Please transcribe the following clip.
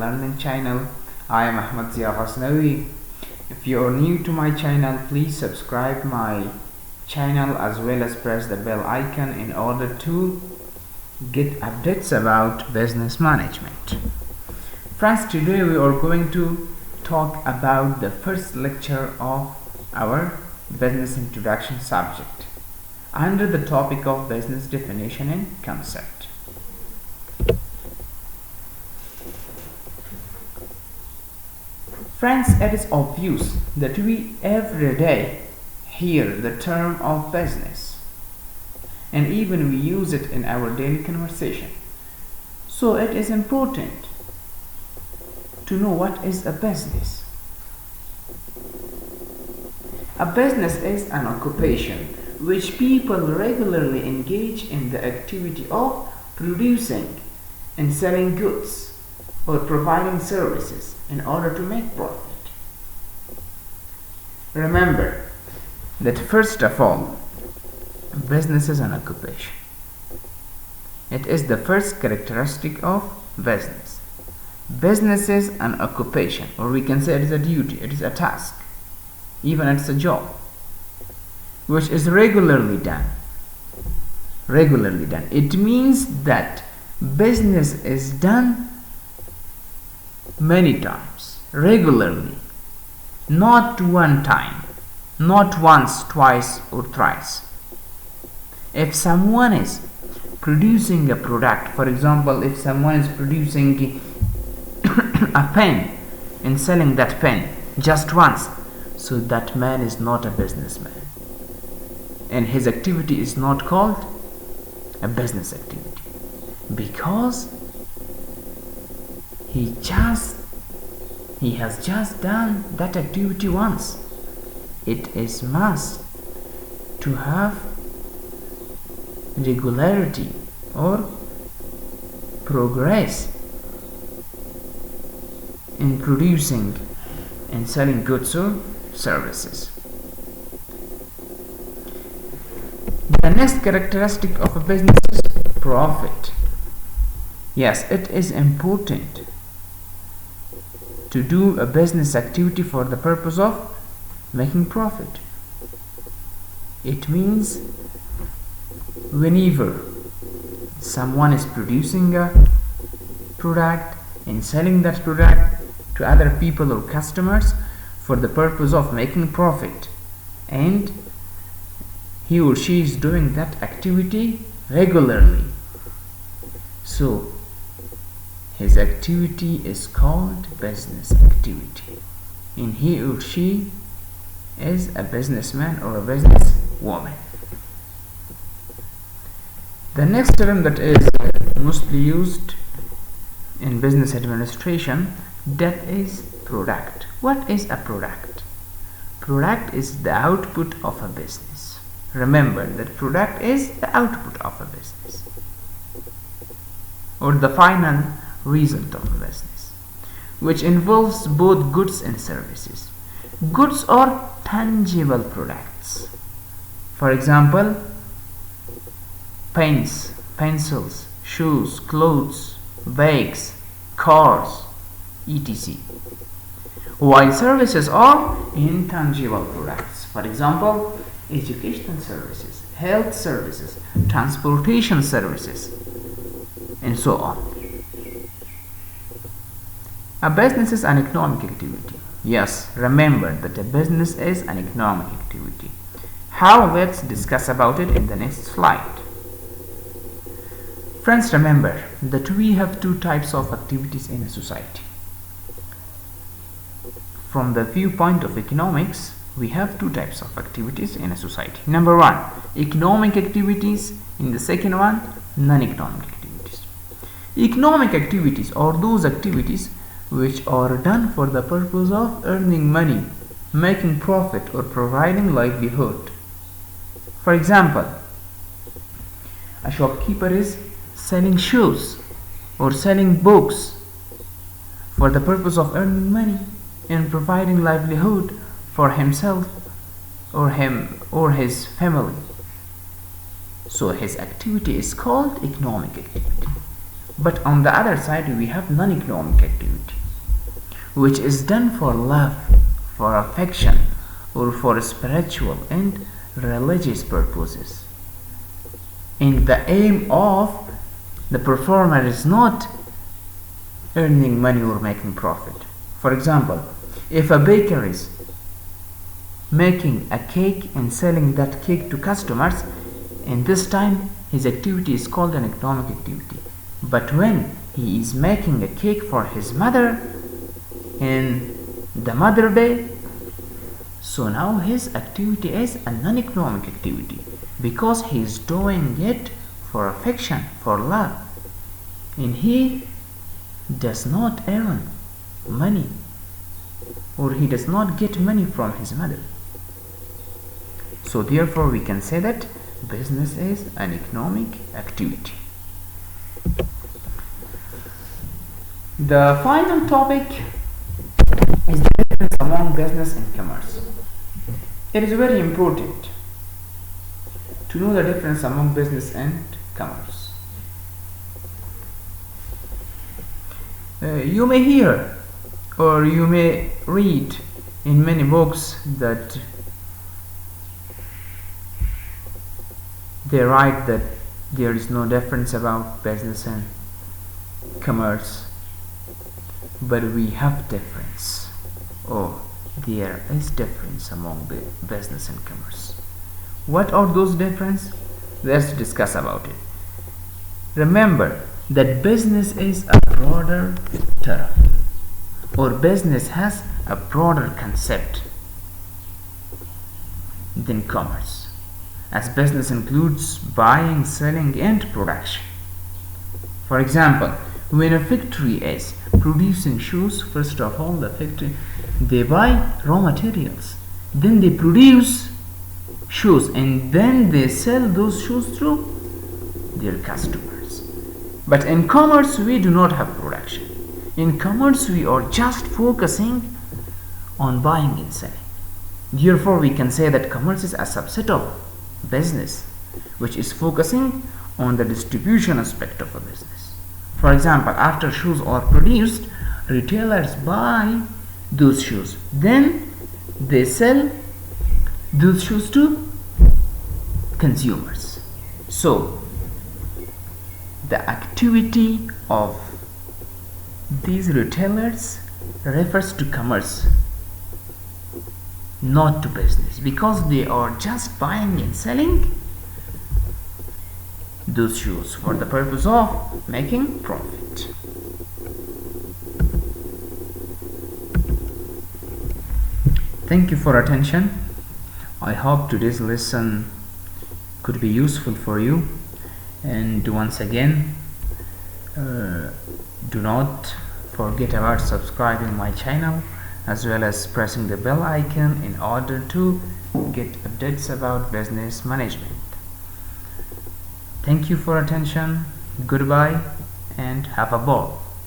learning channel. I am Ahmad Zia Ghaznawi. If you are new to my channel, please subscribe my channel as well as press the bell icon in order to get updates about business management. Friends, today we are going to talk about the first lecture of our business introduction subject under the topic of business definition and concept. Friends, it is obvious that we every day hear the term of business, and even we use it in our daily conversation. So it is important to know what is a business. A business is an occupation which people regularly engage in the activity of producing and selling goods or providing services in order to make profit. Remember that first of all, business is an occupation. It is the first characteristic of business. Business is an occupation, or we can say it is a duty, it is a task, even it's a job, which is regularly done. It means that business is done many times, regularly, not one time, not once, twice, or thrice. If someone is producing a product, for example, if someone is producing a pen and selling that pen just once, so that man is not a businessman, and his activity is not called a business activity, because he has just done that activity once. It is must to have regularity or progress in producing and selling goods or services. The next characteristic of a business is profit. Yes, it is important to do a business activity for the purpose of making profit. It means whenever someone is producing a product and selling that product to other people or customers for the purpose of making profit, and he or she is doing that activity regularly, so his activity is called business activity, and he or she is a businessman or a businesswoman. The next term that is mostly used in business administration, that is product. What is a product? Product is the output of a business. Remember that product is the output of a business, or the final result of a business, which involves both goods and services. Goods are tangible products. For example, pens, pencils, shoes, clothes, bags, cars, etc. While services are intangible products. For example, educational services, health services, transportation services, and so on. A business is an economic activity. Yes, remember that a business is an economic activity. How? Let's discuss about it in the next slide. Friends, remember that we have two types of activities in a society. From the viewpoint of economics, we have two types of activities in a society. Number one, economic activities, and the second one, non-economic activities. Economic activities are those activities which are done for the purpose of earning money, making profit, or providing livelihood. For example, a shopkeeper is selling shoes or selling books for the purpose of earning money and providing livelihood for himself or his family. So his activity is called economic activity. But on the other side, we have non-economic activity, which is done for love, for affection, or for spiritual and religious purposes. And the aim of the performer is not earning money or making profit. For example, if a baker is making a cake and selling that cake to customers, and this time his activity is called an economic activity. But when he is making a cake for his mother in the Mother Day, so now his activity is a non-economic activity, because he is doing it for affection, for love, and he does not earn money, or he does not get money from his mother. So therefore we can say that business is an economic activity. The final topic is the difference among business and commerce. It is very important to know the difference among business and commerce. You may hear or you may read in many books that they write that there is no difference about business and commerce, but we have difference. Oh, there is difference among business and commerce. What are those differences? Let's discuss about it. Remember that business is a broader term, or business has a broader concept than commerce, as business includes buying, selling, and production. For example, when a factory is producing shoes, first of all the factory, they buy raw materials, then they produce shoes, and then they sell those shoes through their customers. But in commerce we do not have production. In commerce we are just focusing on buying and selling. Therefore we can say that commerce is a subset of business, which is focusing on the distribution aspect of a business. For example, after shoes are produced, retailers buy those shoes, then they sell those shoes to consumers. So the activity of these retailers refers to commerce, not to business, because they are just buying and selling those shoes for the purpose of making profit. Thank you for attention. I hope today's lesson could be useful for you, and once again do not forget about subscribing my channel as well as pressing the bell icon in order to get updates about business management. Thank you for attention. Goodbye and have a ball.